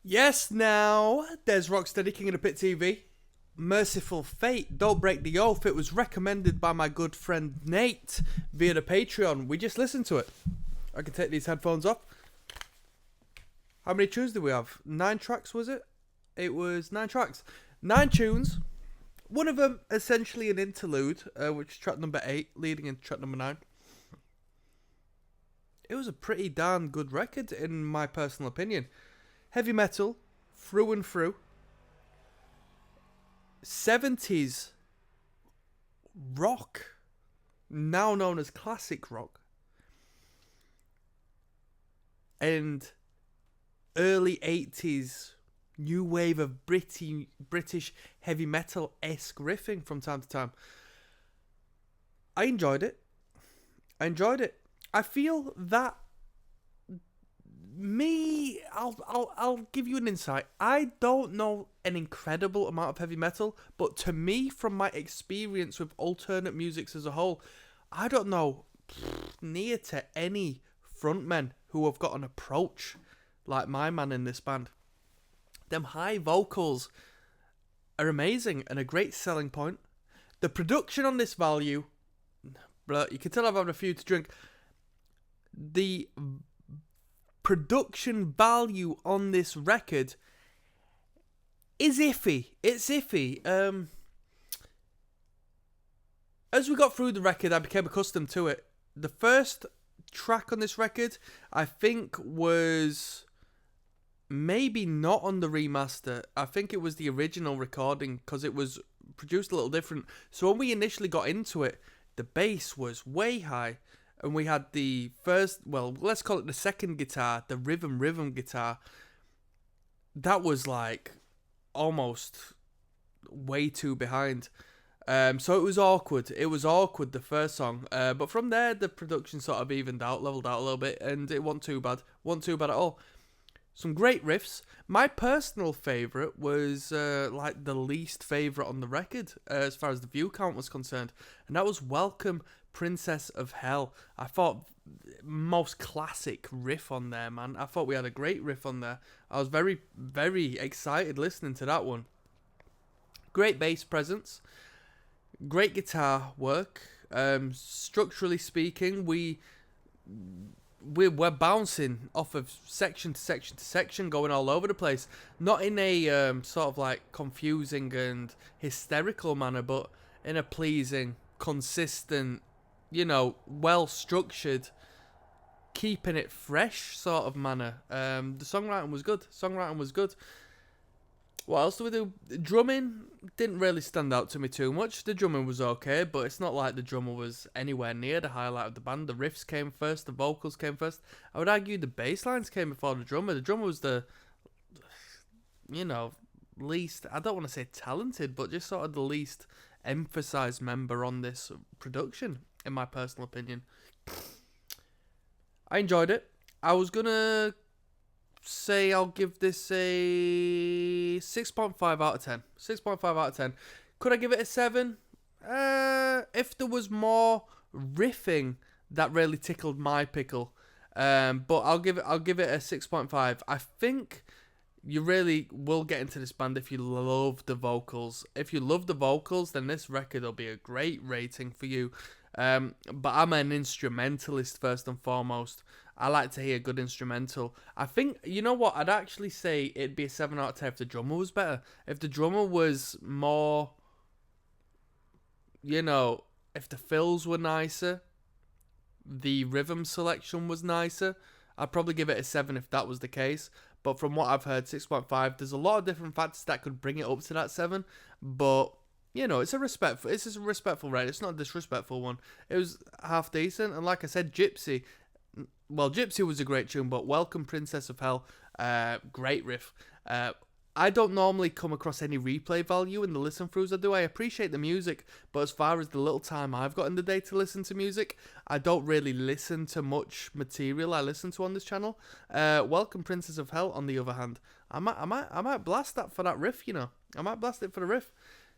Yes, now there's Rocksteady KOTP TV. Mercyful Fate, Don't Break the Oath. It was recommended by my good friend Nate via the Patreon. We just listened to it. I can take these headphones off. How many tunes did we have? 9 tracks, was it? It was 9 tracks. 9 tunes. One of them essentially an interlude, which is track number 8, leading into track number 9. It was a pretty darn good record, in my personal opinion. Heavy metal, through and through. 70s rock, now known as classic rock. And early 80s new wave of British heavy metal-esque riffing from time to time. I enjoyed it. I feel that I'll give you an insight. I don't know an incredible amount of heavy metal, but to me, from my experience with alternate musics as a whole, I don't know near to any frontmen who have got an approach like my man in this band. Them high vocals are amazing and a great selling point. The production on this value, you can tell I've had a few to drink. The production value on this record is iffy. It's iffy. As we got through the record, I became accustomed to it. The first track on this record, I think, was maybe not on the remaster. I think it was the original recording because it was produced a little different. So when we initially got into it, the bass was way high. And we had the first, well, let's call it the second guitar, the rhythm guitar. That was like almost way too behind. So it was awkward. It was awkward, the first song. But from there, the production sort of evened out, leveled out a little bit, and it wasn't too bad. Wasn't too bad at all. Some great riffs. My personal favourite was like the least favourite on the record as far as the view count was concerned. And that was Welcome Princess of Hell. I thought most classic riff on there, man. I thought we had a great riff on there. I was very, very excited listening to that one. Great bass presence. Great guitar work. Structurally speaking, we're bouncing off of section to section to section, going all over the place. Not in a sort of like confusing and hysterical manner, but in a pleasing, consistent, well-structured, keeping it fresh sort of manner. The songwriting was good. What else do we do? The drumming didn't really stand out to me too much. The drumming was okay, but it's not like the drummer was anywhere near the highlight of the band. The riffs came first, the vocals came first. I would argue the bass lines came before the drummer. The drummer was the, least, I don't want to say talented, but just sort of the least emphasised member on this production, in my personal opinion. I enjoyed it. I was going to say I'll give this a 6.5 out of 10. 6.5 out of 10. Could I give it a 7? If there was more riffing that really tickled my pickle. But I'll give it a 6.5. I think you really will get into this band if you love the vocals. If you love the vocals, then this record will be a great rating for you. But I'm an instrumentalist first and foremost. I like to hear good instrumental. I think, you know what, I'd actually say it'd be a 7 out of 10 if the drummer was better. If the drummer was more, if the fills were nicer, the rhythm selection was nicer, I'd probably give it a 7 if that was the case. But from what I've heard, 6.5, there's a lot of different factors that could bring it up to that 7. But, it's a respectful rate. It's not a disrespectful one. It was half decent. And like I said, Gypsy was a great tune, but Welcome Princess of Hell, great riff. I don't normally come across any replay value in the listen throughs I do. I appreciate the music, but as far as the little time I've got in the day to listen to music, I don't really listen to much material I listen to on this channel. Welcome Princess of Hell, on the other hand, I might blast that for that riff, I might blast it for the riff.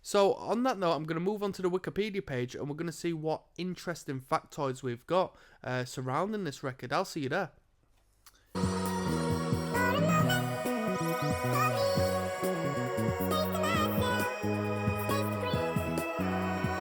So on that note, I'm going to move on to the Wikipedia page and we're going to see what interesting factoids we've got surrounding this record. I'll see you there.